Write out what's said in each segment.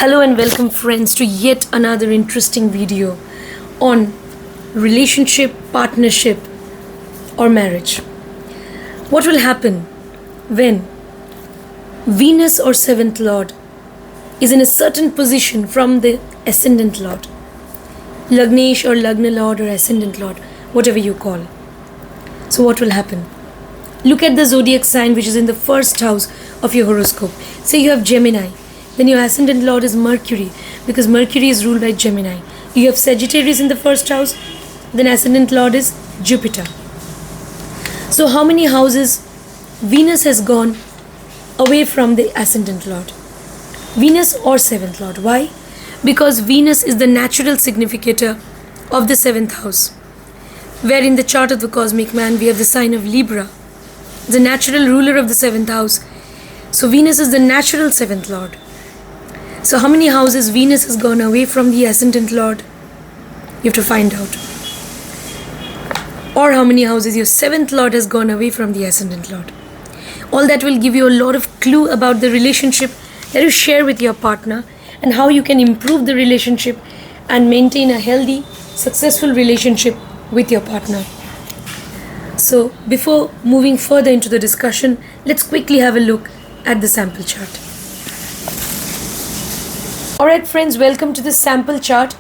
Hello and welcome friends to yet another interesting video on relationship, partnership or marriage. What will happen when Venus or 7th Lord is in a certain position from the Ascendant Lord? Lagnesh or Lagna Lord or Ascendant Lord, whatever you call. So what will happen? Look at the zodiac sign which is in the first house of your horoscope. Say you have Gemini. Then your Ascendant Lord is Mercury, because Mercury is ruled by Gemini. You have Sagittarius in the first house, then Ascendant Lord is Jupiter. So how many houses Venus has gone away from the Ascendant Lord? Venus or 7th Lord. Why? Because Venus is the natural significator of the 7th house, where in the chart of the cosmic man we have the sign of Libra, the natural ruler of the 7th house. So Venus is the natural 7th Lord. So how many houses Venus has gone away from the Ascendant Lord? You have to find out. Or how many houses your 7th Lord has gone away from the Ascendant Lord. All that will give you a lot of clue about the relationship that you share with your partner and how you can improve the relationship and maintain a healthy, successful relationship with your partner. So before moving further into the discussion, let's quickly have a look at the sample chart. Alright friends, welcome to this sample chart.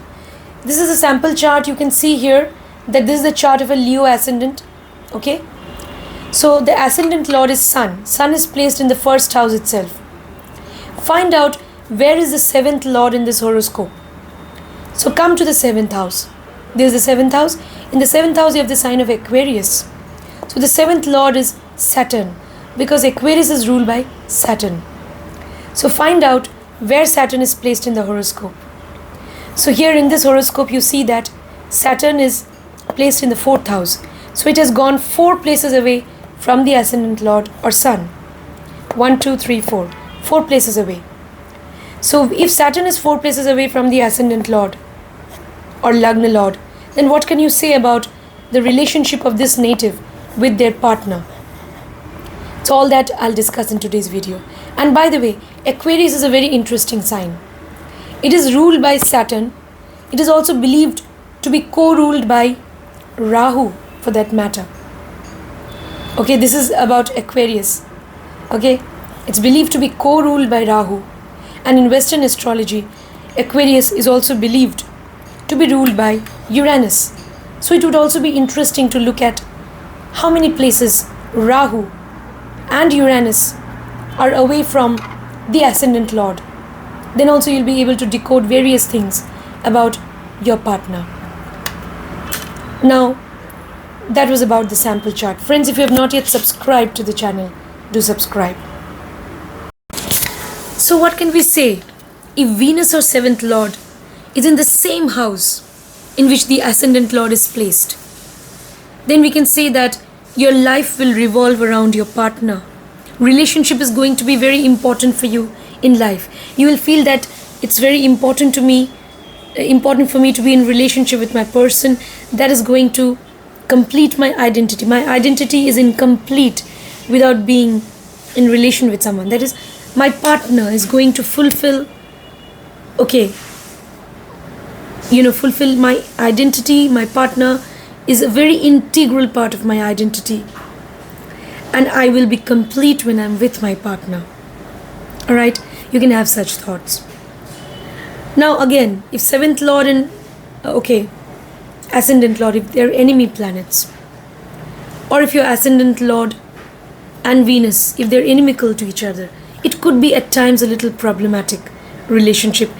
This is a sample chart. You can see here that this is the chart of a Leo ascendant. Okay. So the Ascendant Lord is Sun. Sun is placed in the first house itself. Find out where is the 7th Lord in this horoscope. So come to the 7th house. There is the 7th house. In the 7th house you have the sign of Aquarius. So the 7th Lord is Saturn, because Aquarius is ruled by Saturn. So find out where Saturn is placed in the horoscope. So here in this horoscope you see that Saturn is placed in the 4th house. So it has gone 4 places away from the Ascendant Lord or Sun. 1, 2, 3, 4. 4 places away. So if Saturn is 4 places away from the Ascendant Lord or Lagna Lord, then what can you say about the relationship of this native with their partner? So all that I'll discuss in today's video. And by the way, Aquarius is a very interesting sign. It is ruled by Saturn. It is also believed to be co-ruled by Rahu, for that matter. Okay, this is about Aquarius. Okay, it's believed to be co-ruled by Rahu. And in Western astrology, Aquarius is also believed to be ruled by Uranus. So it would also be interesting to look at how many places Rahu and Uranus are away from the Ascendant Lord. Then also you'll be able to decode various things about your partner. Now, that was about the sample chart. Friends, if you have not yet subscribed to the channel, do subscribe. So what can we say? If Venus or 7th Lord is in the same house in which the Ascendant Lord is placed, then we can say that your life will revolve around your partner. Relationship is going to be very important for you in life. You will feel that it's very important for me to be in relationship with my person. That is going to complete my identity. My identity is incomplete without being in relation with someone. That is, my partner is going to fulfill my identity. My partner is a very integral part of my identity. And I will be complete when I'm with my partner. Alright, you can have such thoughts. Now again, if 7th Lord and Ascendant Lord, if they're enemy planets, or if your Ascendant Lord and Venus, if they're inimical to each other, it could be at times a little problematic relationship.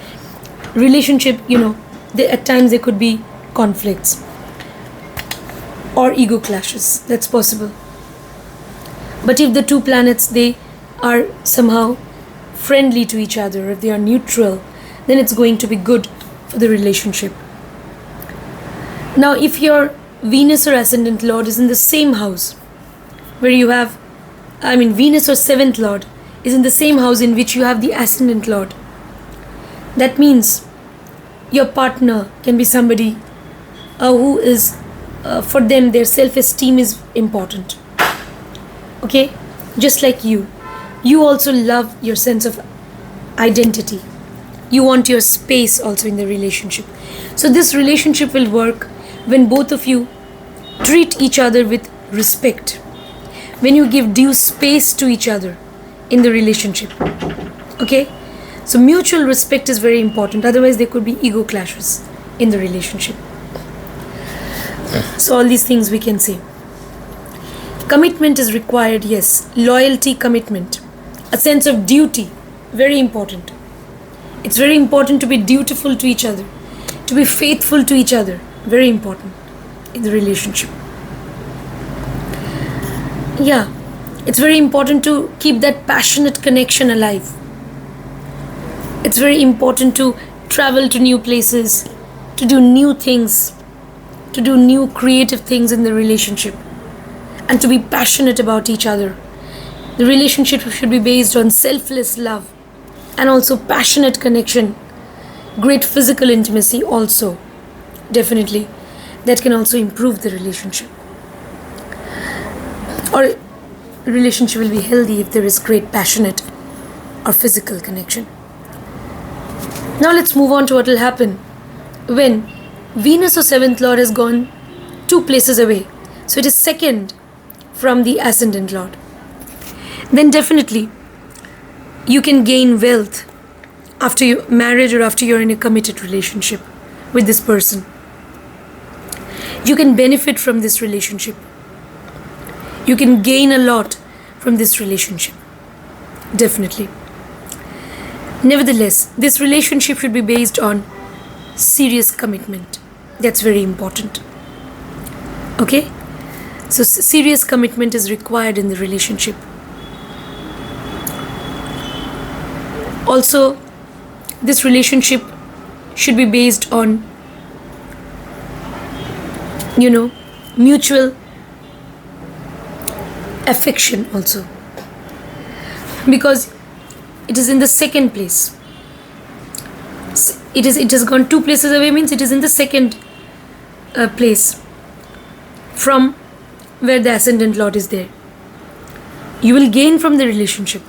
At times there could be conflicts or ego clashes. That's possible. But if the 2 planets, they are somehow friendly to each other, if they are neutral, then it's going to be good for the relationship. Now, if your Venus or Ascendant Lord is in the same house, where you have, Venus or 7th Lord is in the same house in which you have the Ascendant Lord, that means your partner can be somebody who is, for them, their self-esteem is important. Okay, just like you also love your sense of identity. You want your space also in the relationship. So this relationship will work when both of you treat each other with respect. When you give due space to each other in the relationship. Okay? So mutual respect is very important. Otherwise there could be ego clashes in the relationship. So all these things we can say. Commitment is required, yes. Loyalty, commitment. A sense of duty, very important. It's very important to be dutiful to each other, to be faithful to each other, very important in the relationship. Yeah, it's very important to keep that passionate connection alive. It's very important to travel to new places, to do new things, to do new creative things in the relationship, and to be passionate about each other. The relationship should be based on selfless love and also passionate connection, great physical intimacy also, definitely. That can also improve the relationship. Or relationship will be healthy if there is great passionate or physical connection. Now let's move on to what will happen when Venus or 7th Lord has gone 2 places away. So it is second from the Ascendant Lord. Then definitely you can gain wealth after your marriage or after you're in a committed relationship with this person. You can benefit from this relationship. You can gain a lot from this relationship. Definitely. Nevertheless, this relationship should be based on serious commitment. That's very important. Okay? So serious commitment is required in the relationship. Also, this relationship should be based on, mutual affection also. Because it is in the second place. It has gone 2 places away, means it is in the second place from where the Ascendant Lord is there. You will gain from the relationship,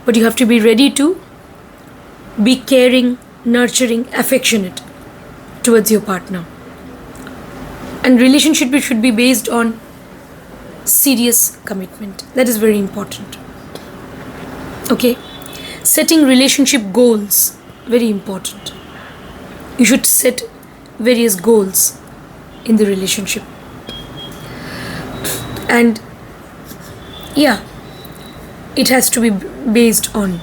but you have to be ready to be caring, nurturing, affectionate towards your partner. And relationship should be based on serious commitment. That is very important. Okay? Setting relationship goals, very important. You should set various goals in the relationship. And yeah, it has to be based on,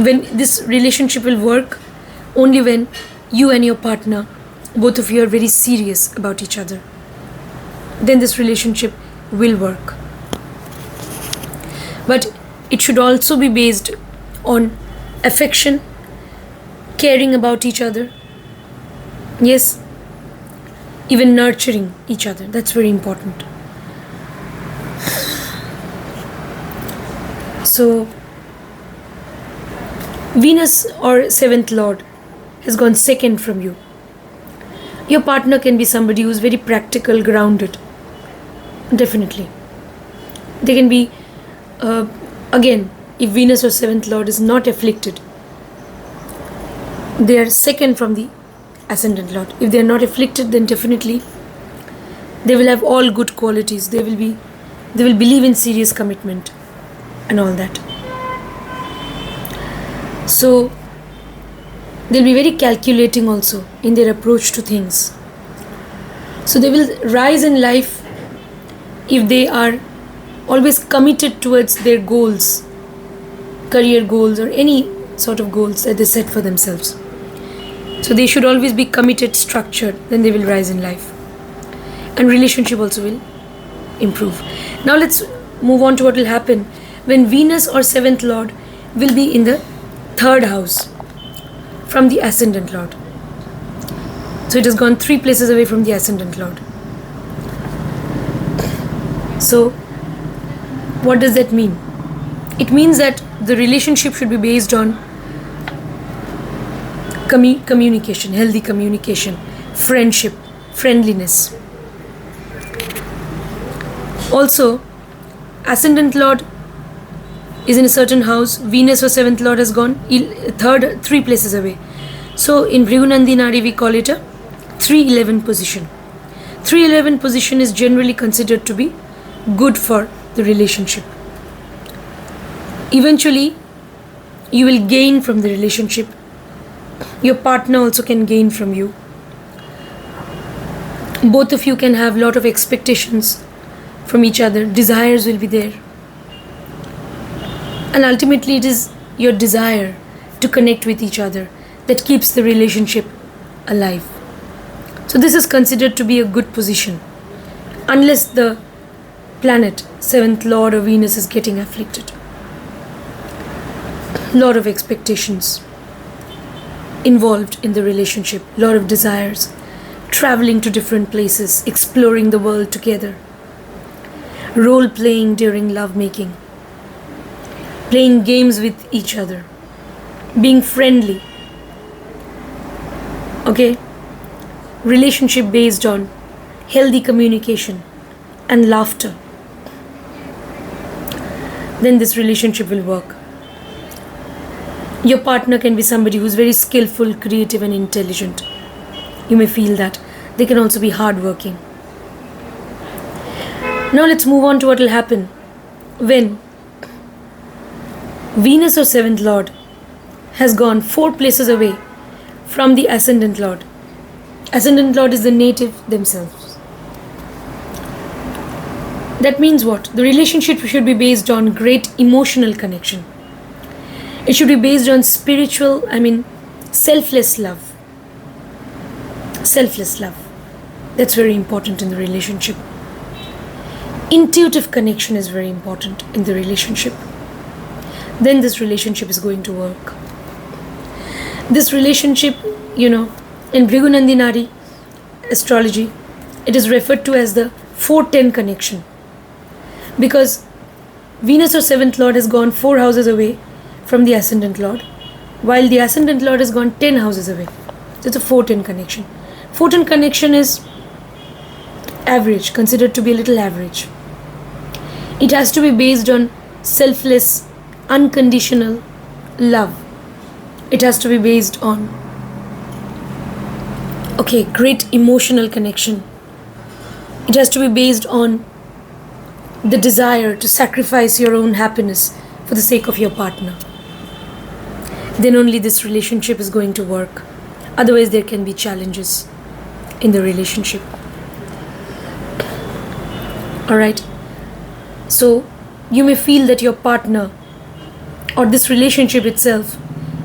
when this relationship will work only when you and your partner, both of you are very serious about each other. Then this relationship will work. But it should also be based on affection, caring about each other. Yes, even nurturing each other. That's very important. So, Venus or 7th Lord has gone second from you. Your partner can be somebody who is very practical, grounded. Definitely. They can be, again, if Venus or 7th Lord is not afflicted, they are second from the Ascendant Lord. If they are not afflicted, then definitely they will have all good qualities. They will believe in serious commitment and all that. So they'll be very calculating also in their approach to things. So they will rise in life if they are always committed towards their goals, career goals or any sort of goals that they set for themselves. So they should always be committed, structured, then they will rise in life. And relationship also will improve. Now let's move on to what will happen when Venus or 7th Lord will be in the 3rd house from the Ascendant Lord. So it has gone 3 places away from the Ascendant Lord. So what does that mean? It means that the relationship should be based on communication, healthy communication, friendship, friendliness. Also, Ascendant Lord is in a certain house, Venus or 7th Lord has gone third, 3 places away. So in Bhrigunandinari we call it a 311 position. 311 position is generally considered to be good for the relationship. Eventually, you will gain from the relationship. Your partner also can gain from you. Both of you can have a lot of expectations from each other. Desires will be there. And ultimately, it is your desire to connect with each other that keeps the relationship alive. So this is considered to be a good position, unless the planet, 7th Lord or Venus, is getting afflicted. Lot of expectations involved in the relationship, lot of desires, traveling to different places, exploring the world together, role playing during love making, playing games with each other, being friendly. Okay? Relationship based on healthy communication and laughter. Then this relationship will work. Your partner can be somebody who's very skillful, creative and intelligent. You may feel that. They can also be hardworking. Now let's move on to what will happen when Venus or 7th Lord has gone 4 places away from the Ascendant Lord. Ascendant Lord is the native themselves. That means what? The relationship should be based on great emotional connection. It should be based on selfless love. Selfless love. That's very important in the relationship. Intuitive connection is very important in the relationship. Then this relationship is going to work. This relationship, in Bhrigunandinari astrology, it is referred to as the 410 connection. Because Venus or 7th Lord has gone 4 houses away from the Ascendant Lord, while the Ascendant Lord has gone 10 houses away. So it's a 410 connection. 410 connection is average, considered to be a little average. It has to be based on selfless, unconditional love. It has to be based on great emotional connection. It has to be based on the desire to sacrifice your own happiness for the sake of your partner. Then only this relationship is going to work. Otherwise, there can be challenges in the relationship. Alright? So, you may feel that your partner or this relationship itself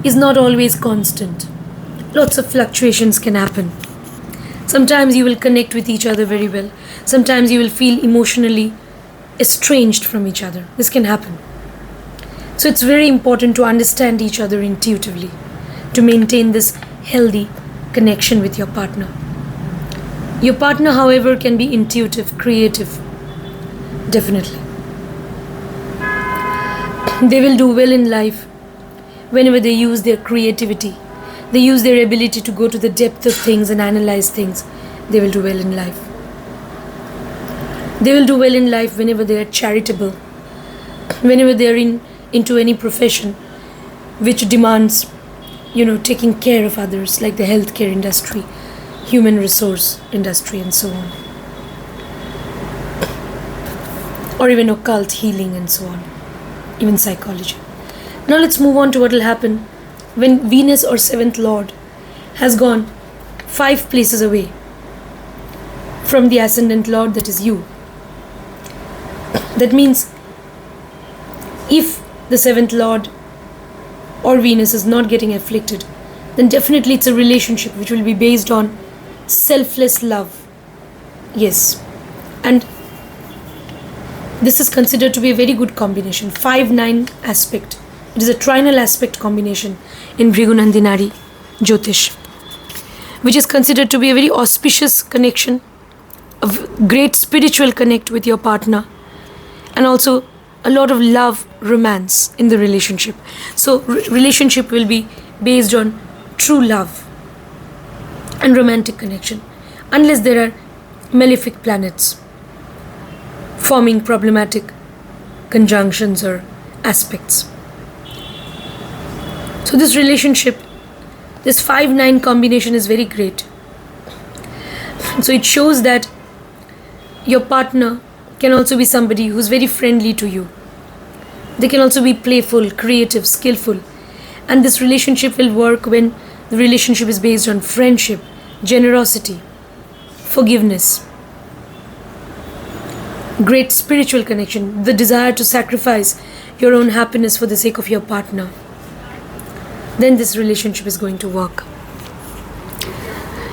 is not always constant. Lots of fluctuations can happen. Sometimes you will connect with each other very well. Sometimes you will feel emotionally estranged from each other. This can happen. So it's very important to understand each other intuitively to maintain this healthy connection with your partner. Your partner, however, can be intuitive, creative. Definitely. They will do well in life whenever they use their creativity. They use their ability to go to the depth of things and analyze things. They will do well in life. They will do well in life whenever they are charitable, whenever they are into any profession which demands, taking care of others, like the healthcare industry, human resource industry and so on. Or even occult healing and so on, even psychology. Now let's move on to what will happen when Venus or 7th Lord has gone 5 places away from the Ascendant Lord, that is you. That means if the 7th Lord or Venus is not getting afflicted, then definitely it's a relationship which will be based on selfless love. Yes. And this is considered to be a very good combination. 5-9 aspect. It is a trinal aspect combination in Bhrigunandinari Jyotish, which is considered to be a very auspicious connection, a great spiritual connect with your partner, and also a lot of love, romance in the relationship. So relationship will be based on true love and romantic connection, unless there are malefic planets forming problematic conjunctions or aspects. So this relationship, this 5-9 combination is very great. So it shows that your partner can also be somebody who's very friendly to you. They can also be playful, creative, skillful. And this relationship will work when the relationship is based on friendship, generosity, forgiveness, great spiritual connection, the desire to sacrifice your own happiness for the sake of your partner. Then this relationship is going to work.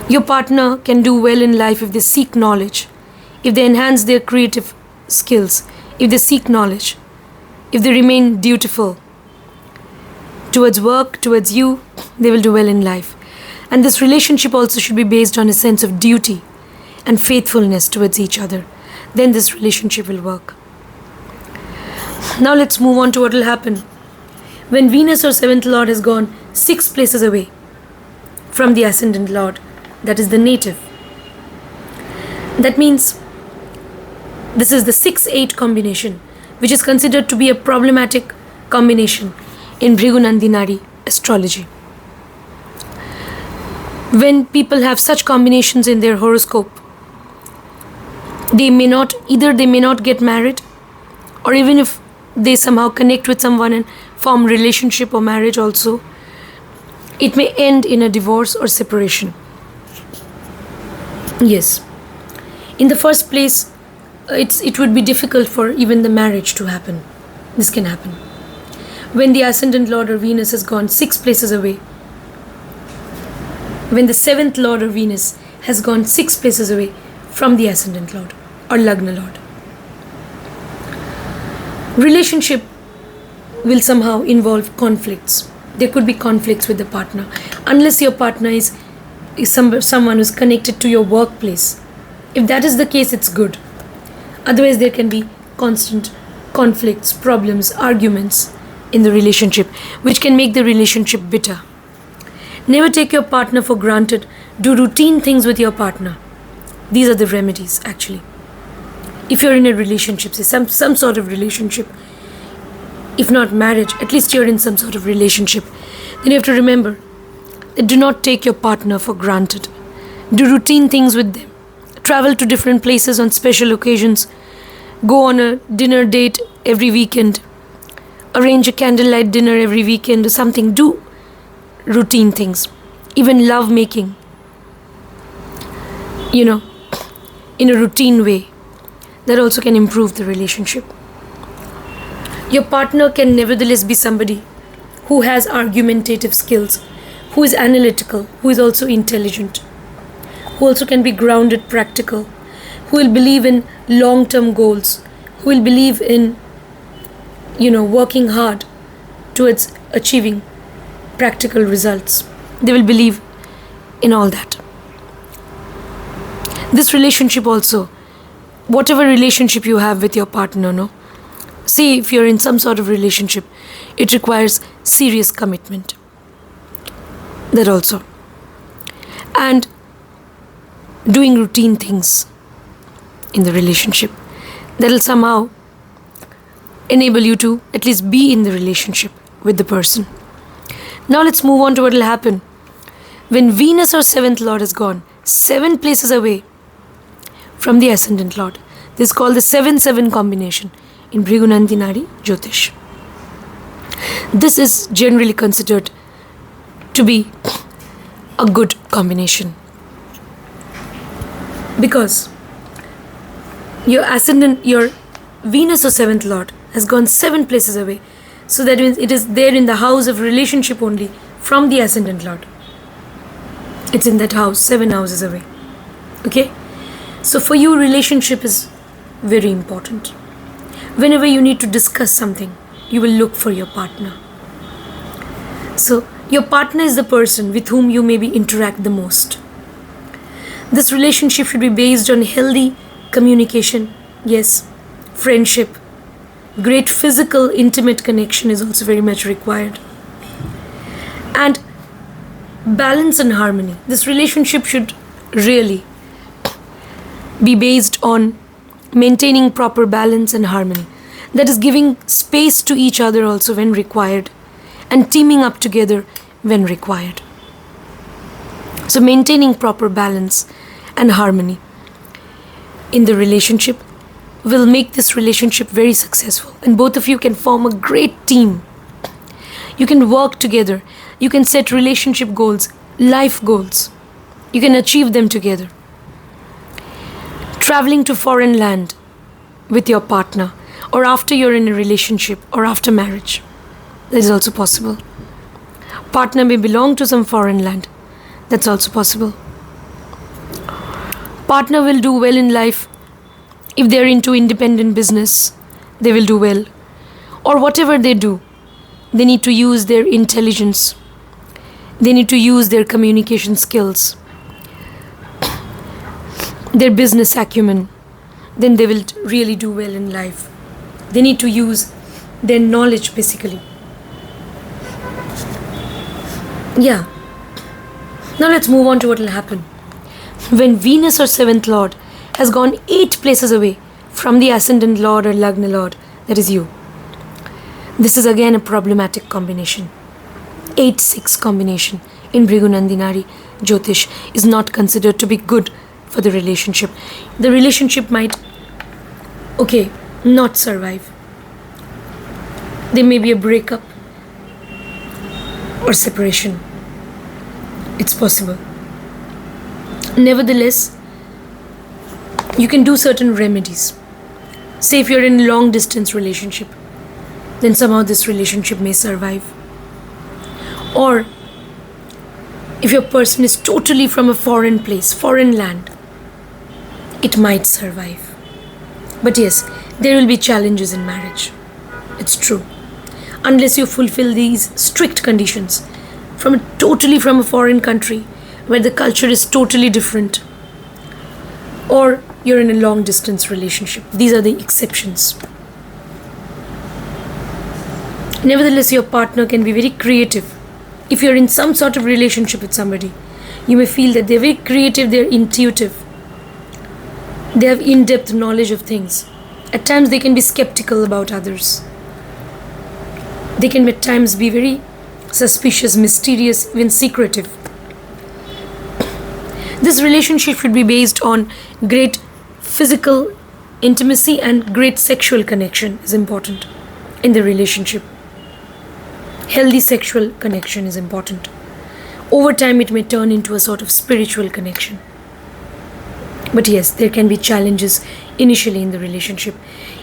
Your partner can do well in life if they seek knowledge, if they enhance their creative skills, if they seek knowledge, if they remain dutiful towards work, towards you, they will do well in life. And this relationship also should be based on a sense of duty and faithfulness towards each other. Then this relationship will work. Now let's move on to what will happen when Venus or 7th Lord has gone 6 places away from the Ascendant Lord, that is the native. That means this is the 6-8 combination, which is considered to be a problematic combination in Bhrigunandinari astrology. When people have such combinations in their horoscope, they may not get married, or even if they somehow connect with someone and form relationship or marriage also, it may end in a divorce or separation. Yes. In the first place, it would be difficult for even the marriage to happen. This can happen when the Ascendant Lord or Venus has gone 6 places away. When the 7th Lord or Venus has gone 6 places away from the Ascendant Lord or Lagna Lord. Relationship will somehow involve conflicts. There could be conflicts with the partner. Unless your partner is someone who's connected to your workplace. If that is the case, it's good. Otherwise, there can be constant conflicts, problems, arguments in the relationship, which can make the relationship bitter. Never take your partner for granted. Do routine things with your partner. These are the remedies, actually. If you're in a relationship, say some sort of relationship, if not marriage, at least you're in some sort of relationship, then you have to remember that do not take your partner for granted. Do routine things with them. Travel to different places on special occasions. Go on a dinner date every weekend. Arrange a candlelight dinner every weekend or something. Do routine things. Even love making. In a routine way. That also can improve the relationship. Your partner can nevertheless be somebody who has argumentative skills, who is analytical, who is also intelligent, who also can be grounded, practical, who will believe in long-term goals, who will believe in, working hard towards achieving practical results. They will believe in all that. This relationship also, whatever relationship you have with your partner, say if you're in some sort of relationship, it requires serious commitment. That also. And doing routine things in the relationship. That will somehow enable you to at least be in the relationship with the person. Now let's move on to what will happen when Venus or 7th Lord has gone 7 places away from the Ascendant Lord. This is called the 7-7 combination in Bhrigunandinari Jyotish. This is generally considered to be a good combination because your Venus or 7th Lord has gone 7 places away. So that means it is there in the house of relationship only from the Ascendant Lord. It's in that house, 7 houses away. Okay? So for you, relationship is very important. Whenever you need to discuss something, you will look for your partner. So your partner is the person with whom you maybe interact the most. This relationship should be based on healthy communication, yes, friendship. Great physical, intimate connection is also very much required. And balance and harmony. This relationship should really be based on maintaining proper balance and harmony. that is giving space to each other also when required, and teaming up together when required. So maintaining proper balance and harmony in the relationship will make this relationship very successful, and both of you can form a great team. You can work together, you can set relationship goals, life goals, you can achieve them together. Traveling to foreign land with your partner, or after you're in a relationship, or after marriage, that is also possible. Partner may belong to some foreign land, that's also possible. Partner will do well in life if they're into independent business, they will do well. Or whatever they do, they need to use their intelligence, they need to use their communication skills, their business acumen, then they will really do well in life. They need to use their knowledge basically. Yeah. Now let's move on to what will happen when Venus or 7th Lord has gone 8 places away from the Ascendant Lord or Lagna Lord, that is you. This is again a problematic combination. 8-6 combination in Bhrigu Jyotish is not considered to be good for the relationship. The relationship might, not survive. There may be a breakup or separation. It's possible. Nevertheless, you can do certain remedies. Say if you're in a long distance relationship, then somehow this relationship may survive. Or if your person is totally from a foreign place, foreign land, it might survive. But yes, there will be challenges in marriage. It's true. Unless you fulfill these strict conditions totally from a foreign country where the culture is totally different, or you're in a long distance relationship. These are the exceptions. Nevertheless, your partner can be very creative. If you're in some sort of relationship with somebody, you may feel that they're very creative, they're intuitive, they have in-depth knowledge of things. At times they can be skeptical about others. They can at times be very suspicious, mysterious, even secretive. This relationship should be based on great physical intimacy, and great sexual connection is important in the relationship. Healthy sexual connection is important. Over time it may turn into a sort of spiritual connection. But yes, there can be challenges initially in the relationship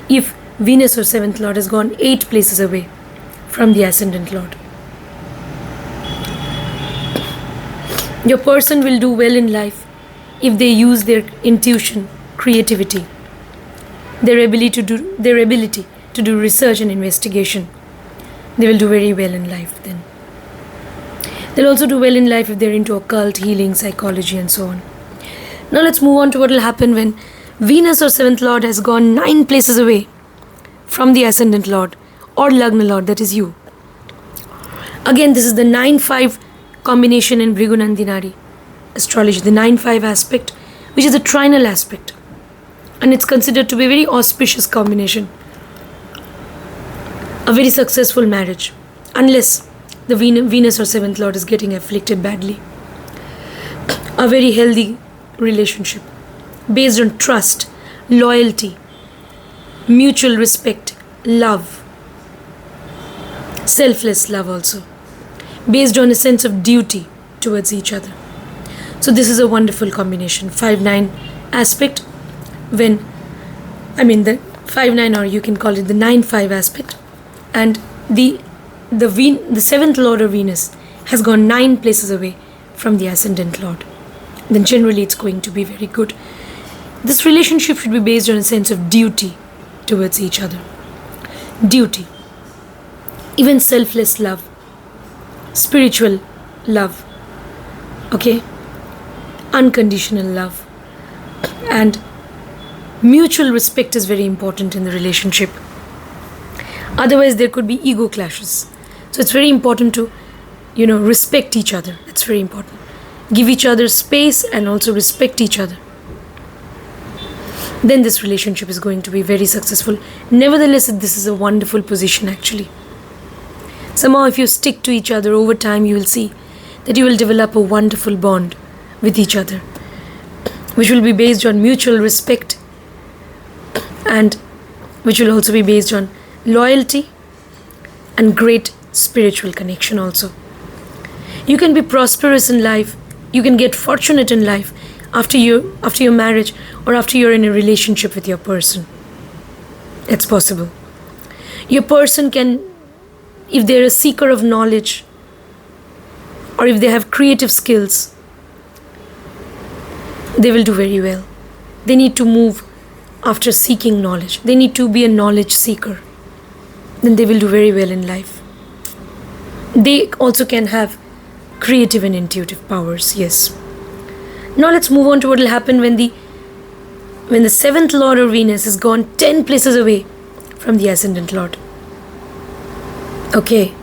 if Venus or 7th Lord has gone 8 places away from the Ascendant Lord. Your person will do well in life if they use their intuition, creativity, their ability to do research and investigation. They will do very well in life then. They'll also do well in life if they're into occult, healing, psychology and so on. Now let's move on to what will happen when Venus or 7th Lord has gone 9 places away from the Ascendant Lord or Lagna Lord, that is you. Again, this is the 9-5 combination in Bhrigu Nandinari astrology, the 9-5 aspect, which is a trinal aspect, and it's considered to be a very auspicious combination, a very successful marriage, unless the Venus or 7th Lord is getting afflicted badly. A very healthy relationship based on trust, loyalty, mutual respect, love, selfless love also, based on a sense of duty towards each other. So this is a wonderful combination. 5-9 aspect, the 5-9, or you can call it the 9-5 aspect, and the 7th Lord of Venus has gone 9 places away from the Ascendant Lord, then generally it's going to be very good. This relationship should be based on a sense of duty towards each other. Duty, even selfless love, spiritual love, unconditional love, and mutual respect is very important in the relationship. Otherwise there could be ego clashes. So it's very important to respect each other. That's very important. Give each other space and also respect each other. then this relationship is going to be very successful. Nevertheless, this is a wonderful position actually. Somehow if you stick to each other over time, you will see that you will develop a wonderful bond with each other, which will be based on mutual respect and which will also be based on loyalty and great spiritual connection also. You can be prosperous in life, you can get fortunate in life after your marriage or after you're in a relationship with your person. It's possible. Your person can, if they're a seeker of knowledge or if they have creative skills, they will do very well. They need to move after seeking knowledge. They need to be a knowledge seeker. Then they will do very well in life. They also can have creative and intuitive powers, yes. Now let's move on to what will happen when the 7th Lord or Venus has gone 10 places away from the Ascendant Lord. Okay,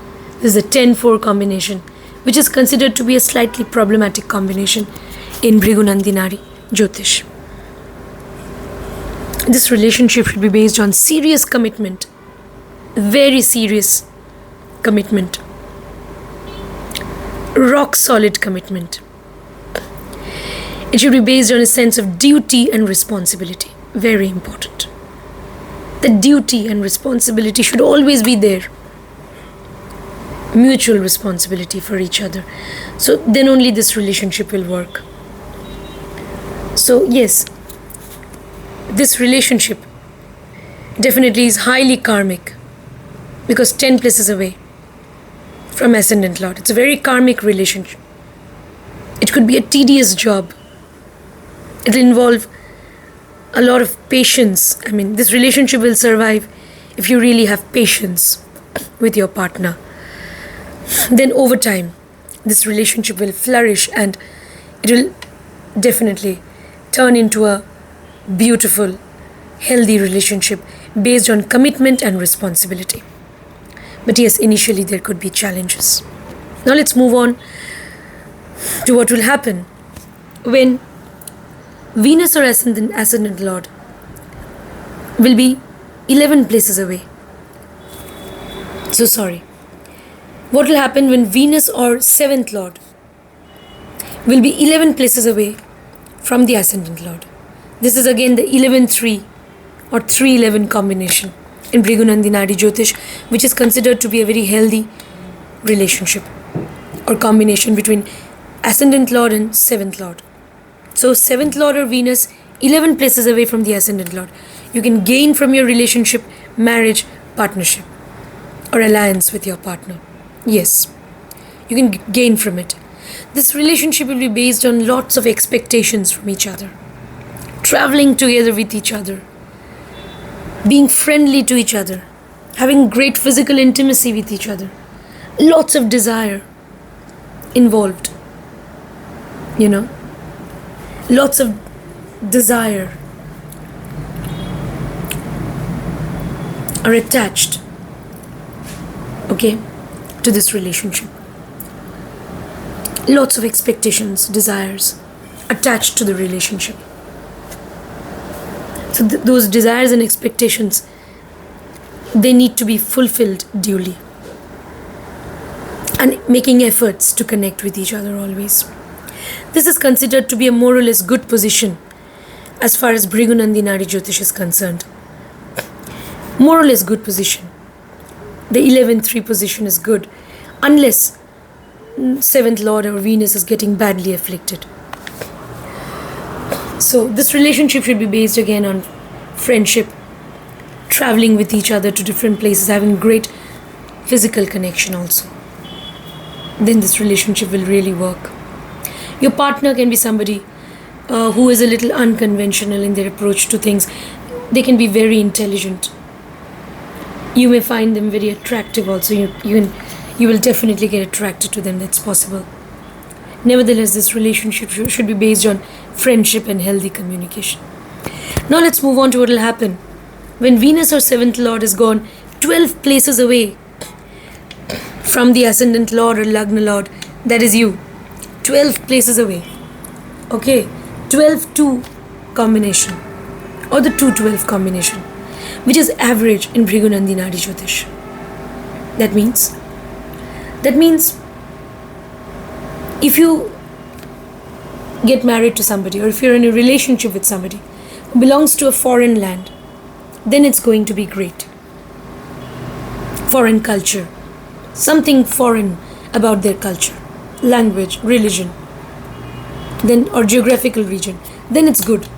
this is a 10-4 combination, which is considered to be a slightly problematic combination in Bhrigunandinari Jyotish. This relationship should be based on serious commitment, very serious commitment, rock solid commitment. It should be based on a sense of duty and responsibility. Very important. The duty and responsibility should always be there. Mutual responsibility for each other. So then only this relationship will work. So yes, this relationship definitely is highly karmic because 10 places away from Ascendant Lord. It's a very karmic relationship. It could be a tedious job. It will involve a lot of patience. I mean, this relationship will survive if you really have patience with your partner. Then over time, this relationship will flourish and it will definitely turn into a beautiful, healthy relationship based on commitment and responsibility. But yes, initially there could be challenges. Now let's move on to what will happen when Venus or Ascendant Lord will be 11 places away. So sorry. What will happen when Venus or 7th Lord will be 11 places away from the Ascendant Lord? This is again the 11-3 or 3-11 combination in Bhrigunandinari Jyotish, which is considered to be a very healthy relationship or combination between Ascendant Lord and 7th Lord. So 7th Lord or Venus, 11 places away from the Ascendant Lord. You can gain from your relationship, marriage, partnership or alliance with your partner. Yes, you can gain from it. This relationship will be based on lots of expectations from each other. Traveling together with each other. Being friendly to each other. Having great physical intimacy with each other. Lots of desire involved. You know. Lots of desire are attached, okay, to this relationship. Lots of expectations, desires attached to the relationship. So those desires and expectations, they need to be fulfilled duly. And making efforts to connect with each other always. This is considered to be a more or less good position as far as Bhrigunandinari Jyotish is concerned. More or less good position. The 11-3 position is good unless 7th Lord or Venus is getting badly afflicted. So this relationship should be based again on friendship, traveling with each other to different places, having great physical connection also. Then this relationship will really work. Your partner can be somebody who is a little unconventional in their approach to things. They can be very intelligent. You may find them very attractive also. You will definitely get attracted to them. That's possible. Nevertheless, this relationship should be based on friendship and healthy communication. Now let's move on to what will happen when Venus or 7th Lord is gone 12 places away from the Ascendant Lord or Lagna Lord. That is you. 12 places away. Okay, 12-2 combination. or the 212 combination, which is average in Bhrigunandi Nadi Jyotish. That means if you get married to somebody, or if you're in a relationship with somebody who belongs to a foreign land, then it's going to be great. Foreign culture, something foreign about their culture, language, religion, then or geographical region, then it's good.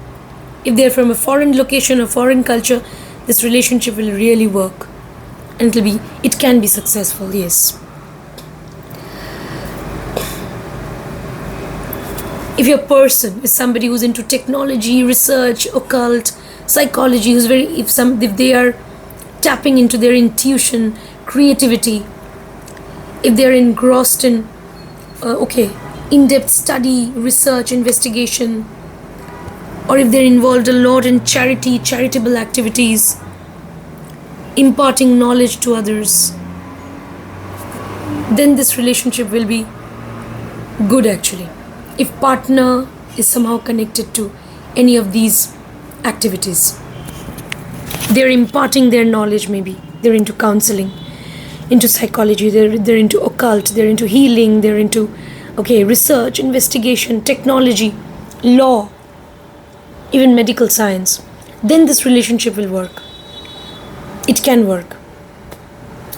If they're from a foreign location or foreign culture, this relationship will really work, and it can be successful. Yes. If your person is somebody who's into technology, research, occult, psychology, if they are tapping into their intuition, creativity, if they are engrossed in in-depth study, research, investigation, or if they're involved a lot in charitable activities, imparting knowledge to others, then this relationship will be good actually. If partner is somehow connected to any of these activities, they're imparting their knowledge, maybe they're into counseling, into psychology, they're into occult, they're into healing, they're into research, investigation, technology, law, even medical science, then this relationship will work. It can work.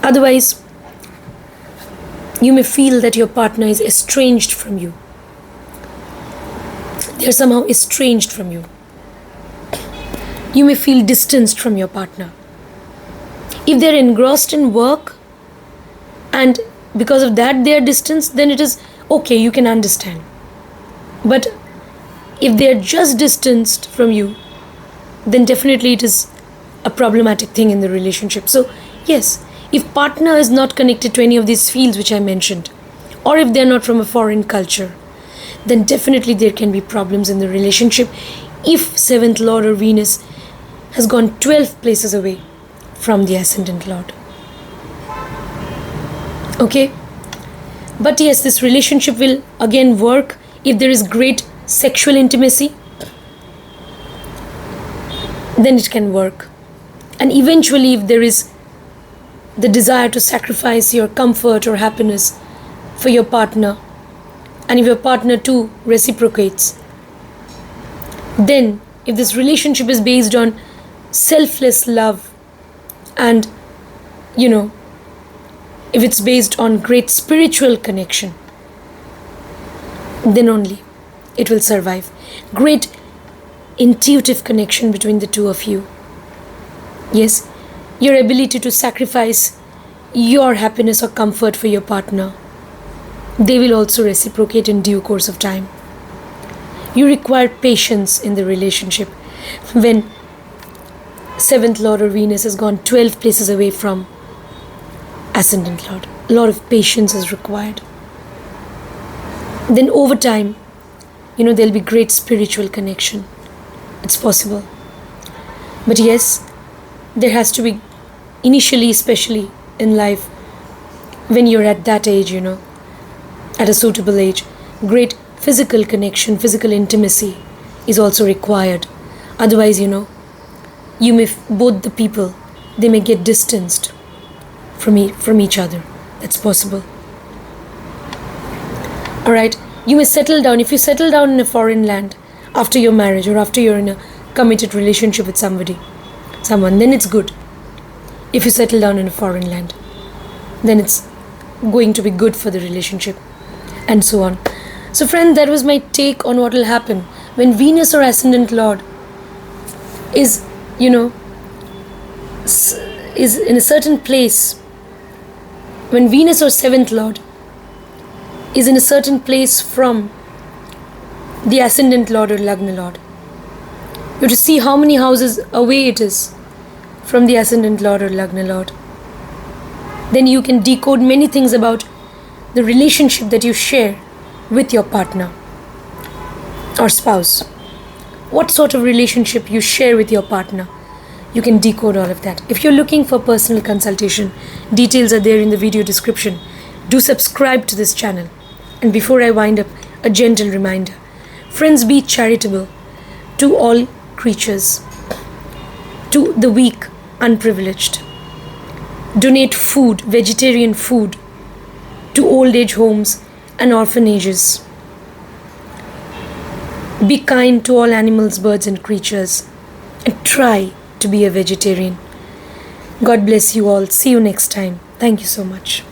Otherwise, you may feel that your partner is estranged from you. They're somehow estranged from you. You may feel distanced from your partner. If they're engrossed in work and because of that they are distanced, then it is okay, you can understand. But if they're just distanced from you, then definitely it is a problematic thing in the relationship. So yes, if partner is not connected to any of these fields which I mentioned, or if they're not from a foreign culture, then definitely there can be problems in the relationship if 7th Lord or Venus has gone 12 places away from the Ascendant Lord. Okay? But yes, this relationship will again work if there is great sexual intimacy. Then it can work. And eventually, if there is the desire to sacrifice your comfort or happiness for your partner, and if your partner too reciprocates, then if this relationship is based on selfless love and if it's based on great spiritual connection, then only it will survive. Great intuitive connection between the two of you. Yes, your ability to sacrifice your happiness or comfort for your partner, they will also reciprocate in due course of time. You require patience in the relationship. When 7th Lord or Venus has gone 12 places away from Ascendant Lord, a lot of patience is required. Then over time, there'll be great spiritual connection. It's possible. But yes, there has to be initially, especially in life, when you're at that age, at a suitable age, great physical connection, physical intimacy is also required. Otherwise, both the people, they may get distanced from each other. That's possible. Alright, you may settle down. If you settle down in a foreign land after your marriage or after you're in a committed relationship with someone, then it's good. If you settle down in a foreign land, then it's going to be good for the relationship, and so on. So friend, that was my take on what will happen when Venus or Ascendant Lord is in a certain place. When Venus or 7th Lord is in a certain place from the Ascendant Lord or Lagna Lord, you have to see how many houses away it is from the Ascendant Lord or Lagna Lord. Then you can decode many things about the relationship that you share with your partner or spouse. What sort of relationship you share with your partner. You can decode all of that. If you're looking for personal consultation, details are there in the video description. Do subscribe to this channel. And before I wind up, a gentle reminder. Friends, be charitable to all creatures. the weak, unprivileged. Donate food, vegetarian food, to old age homes and orphanages. Be kind to all animals, birds, and creatures, and try to be a vegetarian. God bless you all. See you next time. Thank you so much.